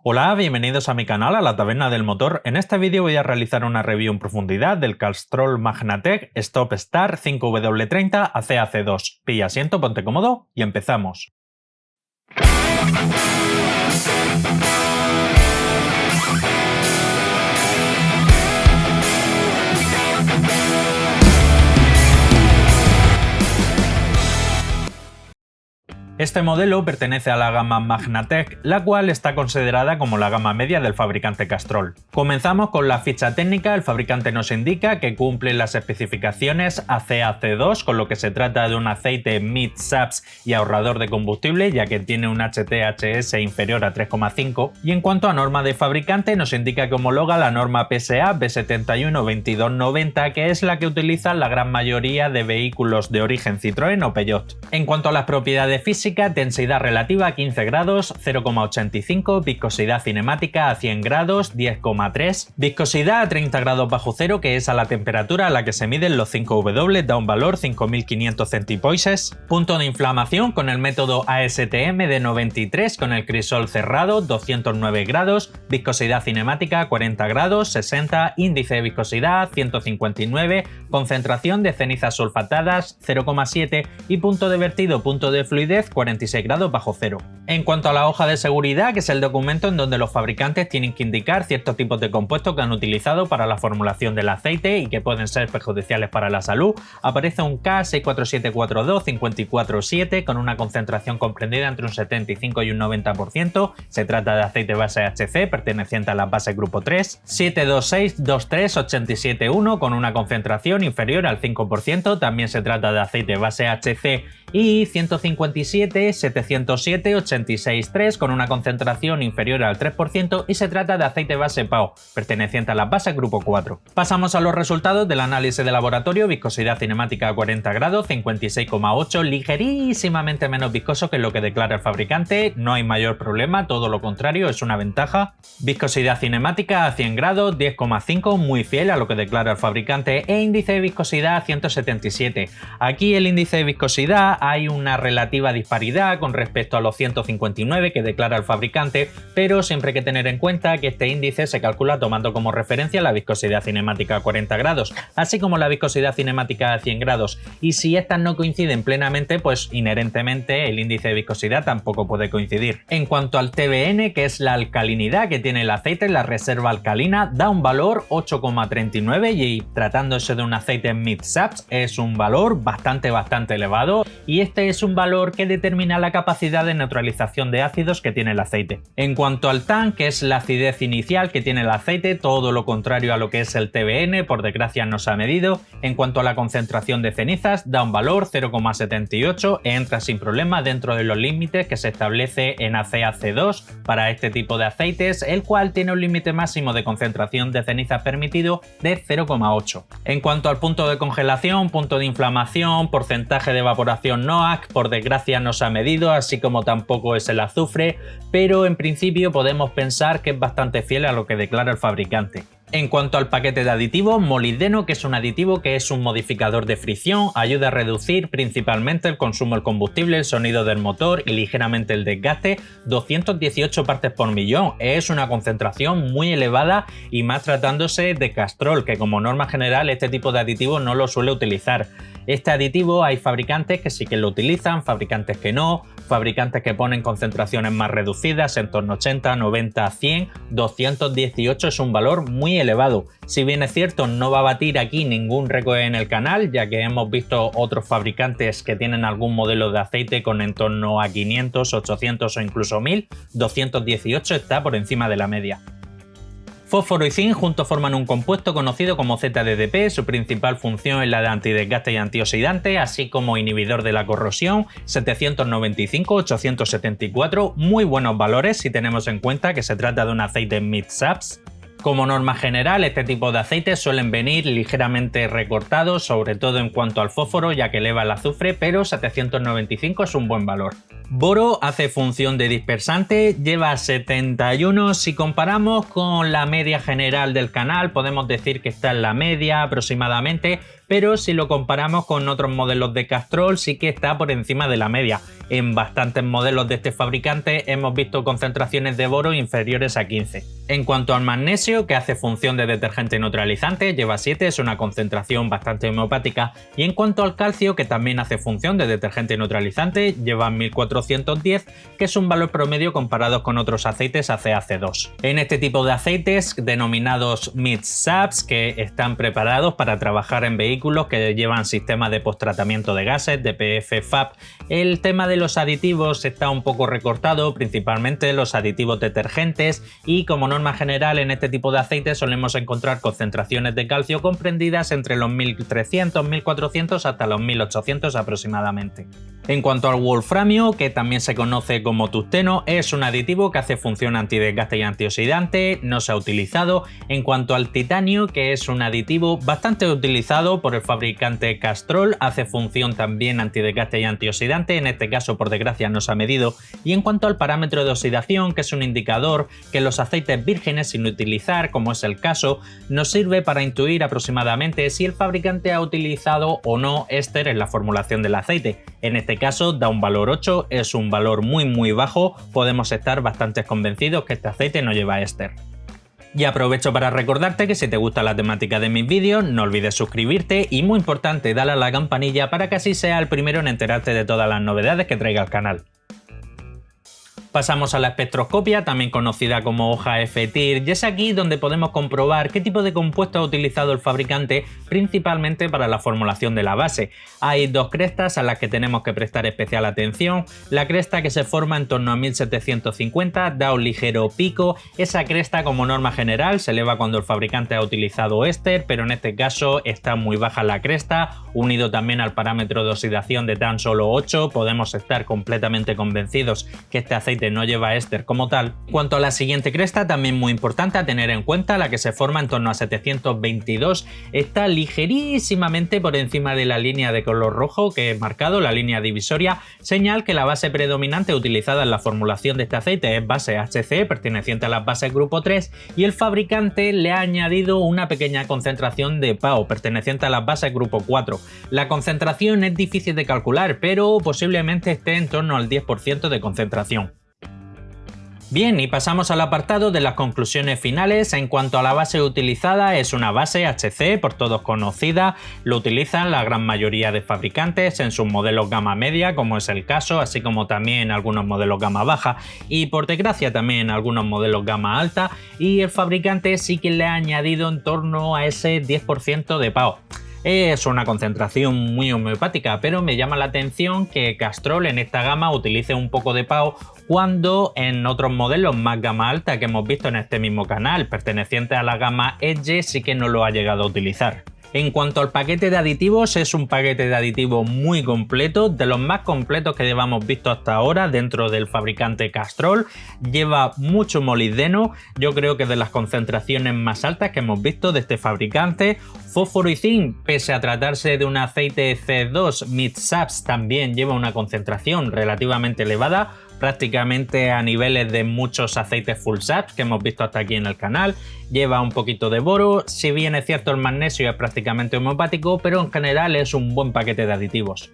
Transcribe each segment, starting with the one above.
Hola, bienvenidos a mi canal, a la Taberna del Motor. En este vídeo voy a realizar una review en profundidad del Castrol Magnatec Stop Start 5W30 ACAC2. Pilla asiento, ponte cómodo y empezamos. Este modelo pertenece a la gama Magnatec, la cual está considerada como la gama media del fabricante Castrol. Comenzamos con la ficha técnica. El fabricante nos indica que cumple las especificaciones ACAC2, con lo que se trata de un aceite mid-SAPS y ahorrador de combustible, ya que tiene un HTHS inferior a 3,5. Y en cuanto a norma de fabricante, nos indica que homologa la norma PSA B71-2290, que es la que utilizan la gran mayoría de vehículos de origen Citroën o Peugeot. En cuanto a las propiedades físicas, densidad relativa a 15 grados, 0,85, viscosidad cinemática a 100 grados, 10,3, viscosidad a 30 grados bajo cero, que es a la temperatura a la que se miden los 5W, da un valor 5500 centipoises, punto de inflamación con el método ASTM de 93 con el crisol cerrado, 209 grados, viscosidad cinemática 40 grados, 60, índice de viscosidad 159, concentración de cenizas sulfatadas 0,7 y punto de vertido, punto de fluidez 46 grados bajo cero. En cuanto a la hoja de seguridad, que es el documento en donde los fabricantes tienen que indicar ciertos tipos de compuestos que han utilizado para la formulación del aceite y que pueden ser perjudiciales para la salud, aparece un K64742-547 con una concentración comprendida entre un 75 y un 90%. Se trata de aceite base HC perteneciente a la base grupo 3. 7262387-1 con una concentración inferior al 5%. También se trata de aceite base HC. Y 157-707-86-3 con una concentración inferior al 3% y se trata de aceite base PAO, perteneciente a la base grupo 4. Pasamos a los resultados del análisis de laboratorio. Viscosidad cinemática a 40 grados, 56,8, ligerísimamente menos viscoso que lo que declara el fabricante. No hay mayor problema, todo lo contrario, es una ventaja. Viscosidad cinemática a 100 grados, 10,5, muy fiel a lo que declara el fabricante. E índice de viscosidad 177. Aquí el índice de viscosidad hay una relativa disparidad con respecto a los 159 que declara el fabricante, pero siempre hay que tener en cuenta que este índice se calcula tomando como referencia la viscosidad cinemática a 40 grados, así como la viscosidad cinemática a 100 grados, y si estas no coinciden plenamente, pues inherentemente el índice de viscosidad tampoco puede coincidir. En cuanto al TBN, que es la alcalinidad que tiene el aceite, la reserva alcalina da un valor 8,39 y tratándose de un aceite mid-SAPS es un valor bastante elevado, y este es un valor que determina la capacidad de neutralización de ácidos que tiene el aceite. En cuanto al TAN, que es la acidez inicial que tiene el aceite, todo lo contrario a lo que es el TBN, por desgracia no se ha medido. En cuanto a la concentración de cenizas, da un valor 0,78, entra sin problema dentro de los límites que se establece en ACAC2 para este tipo de aceites, el cual tiene un límite máximo de concentración de cenizas permitido de 0,8. En cuanto al punto de congelación, punto de inflamación, porcentaje de evaporación NOAC, por desgracia no se ha medido, así como tampoco es el azufre, pero en principio podemos pensar que es bastante fiel a lo que declara el fabricante. En cuanto al paquete de aditivos, molibdeno, que es un aditivo que es un modificador de fricción, ayuda a reducir principalmente el consumo del combustible, el sonido del motor y ligeramente el desgaste, 218 partes por millón. Es una concentración muy elevada y más tratándose de Castrol, que como norma general este tipo de aditivo no lo suele utilizar. Este aditivo hay fabricantes que sí que lo utilizan, fabricantes que no, fabricantes que ponen concentraciones más reducidas en torno a 80, 90, 100, 218 es un valor muy elevado. Si bien es cierto, no va a batir aquí ningún récord en el canal, ya que hemos visto otros fabricantes que tienen algún modelo de aceite con en torno a 500, 800 o incluso 1000, 218 está por encima de la media. Fósforo y zinc juntos forman un compuesto conocido como ZDDP. Su principal función es la de antidesgaste y antioxidante, así como inhibidor de la corrosión. 795, 874, muy buenos valores si tenemos en cuenta que se trata de un aceite mid-SAPS. Como norma general, este tipo de aceites suelen venir ligeramente recortados, sobre todo en cuanto al fósforo, ya que eleva el azufre, pero 795 es un buen valor. Boro hace función de dispersante, lleva 71. Si comparamos con la media general del canal, podemos decir que está en la media aproximadamente, pero si lo comparamos con otros modelos de Castrol sí que está por encima de la media. En bastantes modelos de este fabricante hemos visto concentraciones de boro inferiores a 15. En cuanto al magnesio, que hace función de detergente neutralizante, lleva 7, es una concentración bastante homeopática, y en cuanto al calcio, que también hace función de detergente neutralizante, lleva 1410, que es un valor promedio comparado con otros aceites ACAC2. En este tipo de aceites, denominados mid-subs, que están preparados para trabajar en vehículos que llevan sistemas de posttratamiento de gases, DPF, FAP, el tema de los aditivos está un poco recortado, principalmente los aditivos detergentes, y como norma general en este tipo de aceites solemos encontrar concentraciones de calcio comprendidas entre los 1300, 1400 hasta los 1800 aproximadamente. En cuanto al wolframio, que también se conoce como tungsteno, es un aditivo que hace función antidesgaste y antioxidante, no se ha utilizado. En cuanto al titanio, que es un aditivo bastante utilizado por el fabricante Castrol, hace función también antidesgaste y antioxidante, en este caso por desgracia no se ha medido. Y en cuanto al parámetro de oxidación, que es un indicador que los aceites vírgenes sin utilizar, como es el caso, nos sirve para intuir aproximadamente si el fabricante ha utilizado o no éster en la formulación del aceite. En este caso da un valor 8, es un valor muy bajo, podemos estar bastante convencidos que este aceite no lleva éster. Y aprovecho para recordarte que si te gusta la temática de mis vídeos, no olvides suscribirte y, muy importante, dale a la campanilla para que así seas el primero en enterarte de todas las novedades que traiga el canal. Pasamos a la espectroscopia, también conocida como hoja FTIR, y es aquí donde podemos comprobar qué tipo de compuesto ha utilizado el fabricante principalmente para la formulación de la base. Hay dos crestas a las que tenemos que prestar especial atención. La cresta que se forma en torno a 1750 da un ligero pico. Esa cresta, como norma general, se eleva cuando el fabricante ha utilizado éster, pero en este caso está muy baja la cresta, unido también al parámetro de oxidación de tan solo 8, podemos estar completamente convencidos que este aceite no lleva éster como tal. En cuanto a la siguiente cresta, también muy importante a tener en cuenta, la que se forma en torno a 722, está ligerísimamente por encima de la línea de color rojo que he marcado, la línea divisoria, señal que la base predominante utilizada en la formulación de este aceite es base HC, perteneciente a las bases grupo 3, y el fabricante le ha añadido una pequeña concentración de PAO, perteneciente a las bases grupo 4. La concentración es difícil de calcular, pero posiblemente esté en torno al 10% de concentración. Bien, y pasamos al apartado de las conclusiones finales. En cuanto a la base utilizada, es una base HC, por todos conocida, lo utilizan la gran mayoría de fabricantes en sus modelos gama media, como es el caso, así como también algunos modelos gama baja y por desgracia también algunos modelos gama alta, y el fabricante sí que le ha añadido en torno a ese 10% de PAO. Es una concentración muy homeopática, pero me llama la atención que Castrol en esta gama utilice un poco de PAO cuando en otros modelos más gama alta que hemos visto en este mismo canal, pertenecientes a la gama Edge, sí que no lo ha llegado a utilizar. En cuanto al paquete de aditivos, es un paquete de aditivos muy completo, de los más completos que llevamos visto hasta ahora dentro del fabricante Castrol. Lleva mucho molibdeno, yo creo que de las concentraciones más altas que hemos visto de este fabricante. Fósforo y zinc, pese a tratarse de un aceite C2 mid-subs, también lleva una concentración relativamente elevada, prácticamente a niveles de muchos aceites full subs que hemos visto hasta aquí en el canal. Lleva un poquito de boro, si bien es cierto el magnesio es prácticamente homeopático, pero en general es un buen paquete de aditivos.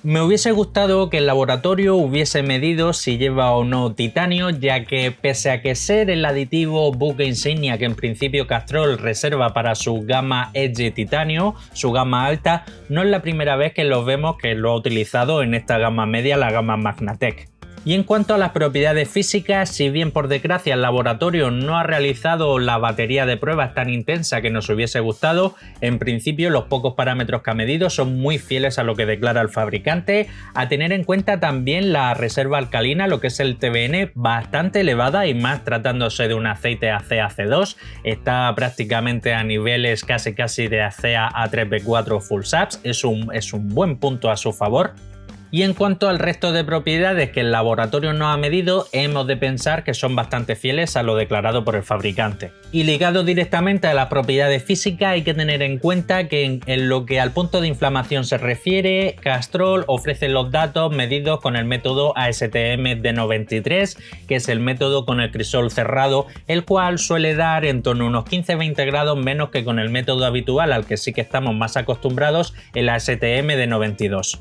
Me hubiese gustado que el laboratorio hubiese medido si lleva o no titanio, ya que pese a que ser el aditivo buque insignia que en principio Castrol reserva para su gama Edge titanio, su gama alta, no es la primera vez que lo vemos que lo ha utilizado en esta gama media, la gama Magnatec. Y en cuanto a las propiedades físicas, si bien por desgracia el laboratorio no ha realizado la batería de pruebas tan intensa que nos hubiese gustado, en principio los pocos parámetros que ha medido son muy fieles a lo que declara el fabricante. A tener en cuenta también la reserva alcalina, lo que es el TBN, bastante elevada, y más tratándose de un aceite ACAC2, está prácticamente a niveles casi de ACEA A3B4 full subs, es un buen punto a su favor. Y en cuanto al resto de propiedades que el laboratorio nos ha medido, hemos de pensar que son bastante fieles a lo declarado por el fabricante. Y ligado directamente a las propiedades físicas, hay que tener en cuenta que en lo que al punto de inflamación se refiere, Castrol ofrece los datos medidos con el método ASTM D93, que es el método con el crisol cerrado, el cual suele dar en torno a unos 15-20 grados menos que con el método habitual al que sí que estamos más acostumbrados, el ASTM D92.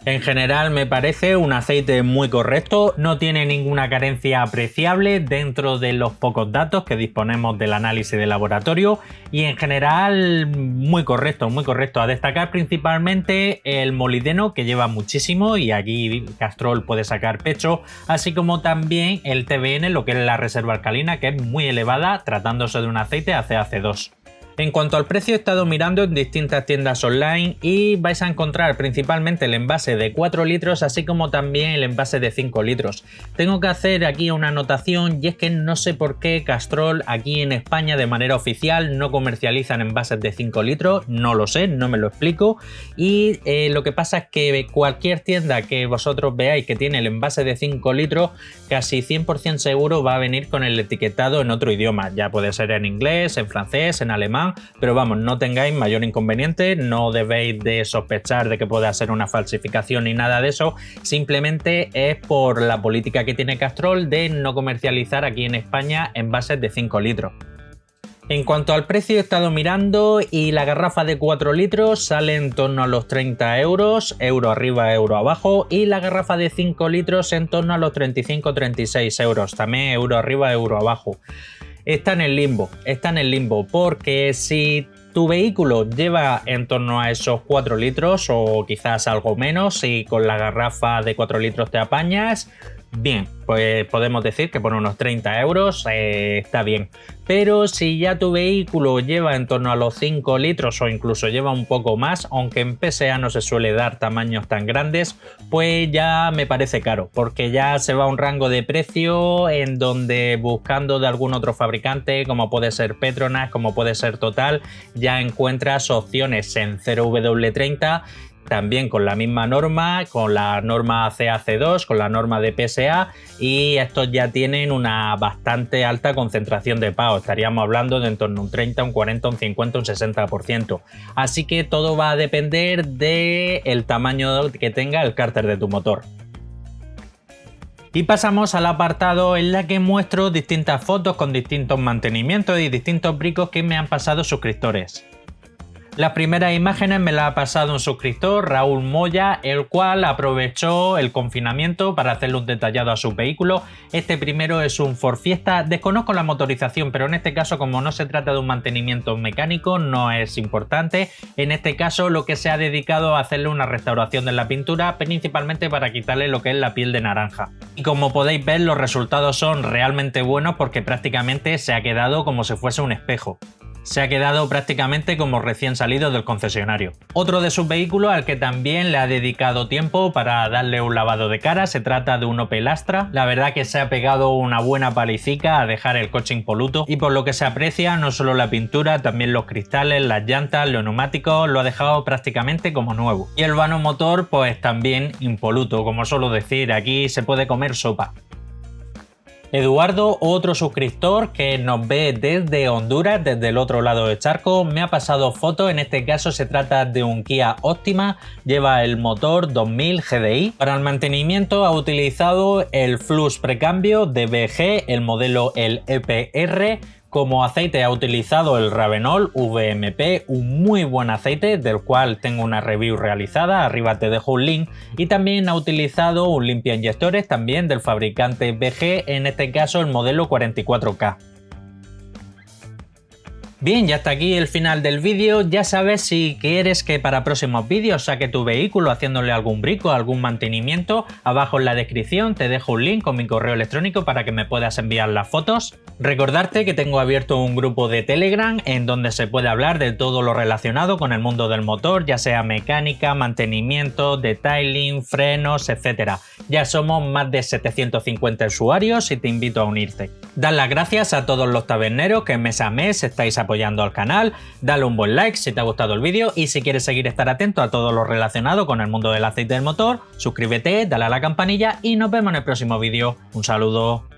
En general me parece un aceite muy correcto, no tiene ninguna carencia apreciable dentro de los pocos datos que disponemos del análisis de laboratorio y en general muy correcto, muy correcto. A destacar principalmente el molibdeno, que lleva muchísimo y aquí Castrol puede sacar pecho, así como también el TBN, lo que es la reserva alcalina, que es muy elevada tratándose de un aceite ACAC2. En cuanto al precio, he estado mirando en distintas tiendas online y vais a encontrar principalmente el envase de 4 litros, así como también el envase de 5 litros. Tengo que hacer aquí una anotación y es que no sé por qué Castrol aquí en España de manera oficial no comercializan envases de 5 litros, no lo sé, no me lo explico. Y lo que pasa es que cualquier tienda que vosotros veáis que tiene el envase de 5 litros, casi 100% seguro va a venir con el etiquetado en otro idioma, ya puede ser en inglés, en francés, en alemán. Pero vamos, no tengáis mayor inconveniente, no debéis de sospechar de que pueda ser una falsificación ni nada de eso, simplemente es por la política que tiene Castrol de no comercializar aquí en España envases de 5 litros. En cuanto al precio, he estado mirando y la garrafa de 4 litros sale en torno a los 30 euros, euro arriba, euro abajo, y la garrafa de 5 litros en torno a los 35-36 euros, también euro arriba, euro abajo. Está en el limbo, porque si tu vehículo lleva en torno a esos 4 litros o quizás algo menos y con la garrafa de 4 litros te apañas, bien, pues podemos decir que por unos 30 euros está bien. Pero si ya tu vehículo lleva en torno a los 5 litros o incluso lleva un poco más, aunque en PSA no se suele dar tamaños tan grandes, pues ya me parece caro, porque ya se va a un rango de precio en donde buscando de algún otro fabricante, como puede ser Petronas, como puede ser Total, ya encuentras opciones en 0W30, también con la misma norma, con la norma ACAC2, con la norma de PSA, y estos ya tienen una bastante alta concentración de PAO. Estaríamos hablando de en torno a un 30, un 40, un 50, un 60%. Así que todo va a depender del tamaño que tenga el cárter de tu motor. Y pasamos al apartado en la que muestro distintas fotos con distintos mantenimientos y distintos bricos que me han pasado suscriptores. Las primeras imágenes me las ha pasado un suscriptor, Raúl Moya, el cual aprovechó el confinamiento para hacerle un detallado a su vehículo. Este primero es un Ford Fiesta, desconozco la motorización, pero en este caso, como no se trata de un mantenimiento mecánico, no es importante. En este caso lo que se ha dedicado a hacerle una restauración de la pintura, principalmente para quitarle lo que es la piel de naranja. Y como podéis ver, los resultados son realmente buenos porque prácticamente se ha quedado como si fuese un espejo. Se ha quedado prácticamente como recién salido del concesionario. Otro de sus vehículos al que también le ha dedicado tiempo para darle un lavado de cara, se trata de un Opel Astra. La verdad que se ha pegado una buena palicica a dejar el coche impoluto y por lo que se aprecia no solo la pintura, también los cristales, las llantas, los neumáticos, lo ha dejado prácticamente como nuevo. Y el vano motor pues también impoluto, como suelo decir, aquí se puede comer sopa. Eduardo, otro suscriptor que nos ve desde Honduras, desde el otro lado del charco, me ha pasado fotos. En este caso se trata de un Kia Optima, lleva el motor 2000 GDI. Para el mantenimiento ha utilizado el flux precambio de BG, el modelo el EPR. Como aceite ha utilizado el Ravenol VMP, un muy buen aceite del cual tengo una review realizada, arriba te dejo un link, y también ha utilizado un limpia inyectores también del fabricante BG, en este caso el modelo 44K. Bien, ya hasta aquí el final del vídeo. Ya sabes, si quieres que para próximos vídeos saque tu vehículo haciéndole algún brico, algún mantenimiento, abajo en la descripción te dejo un link con mi correo electrónico para que me puedas enviar las fotos. Recordarte que tengo abierto un grupo de Telegram en donde se puede hablar de todo lo relacionado con el mundo del motor, ya sea mecánica, mantenimiento, detailing, frenos, etc. Ya somos más de 750 usuarios y te invito a unirte. Dar las gracias a todos los taberneros que mes a mes estáis apoyando apoyando al canal, dale un buen like si te ha gustado el vídeo y si quieres seguir estar atento a todo lo relacionado con el mundo del aceite del motor, suscríbete, dale a la campanilla y nos vemos en el próximo vídeo. Un saludo.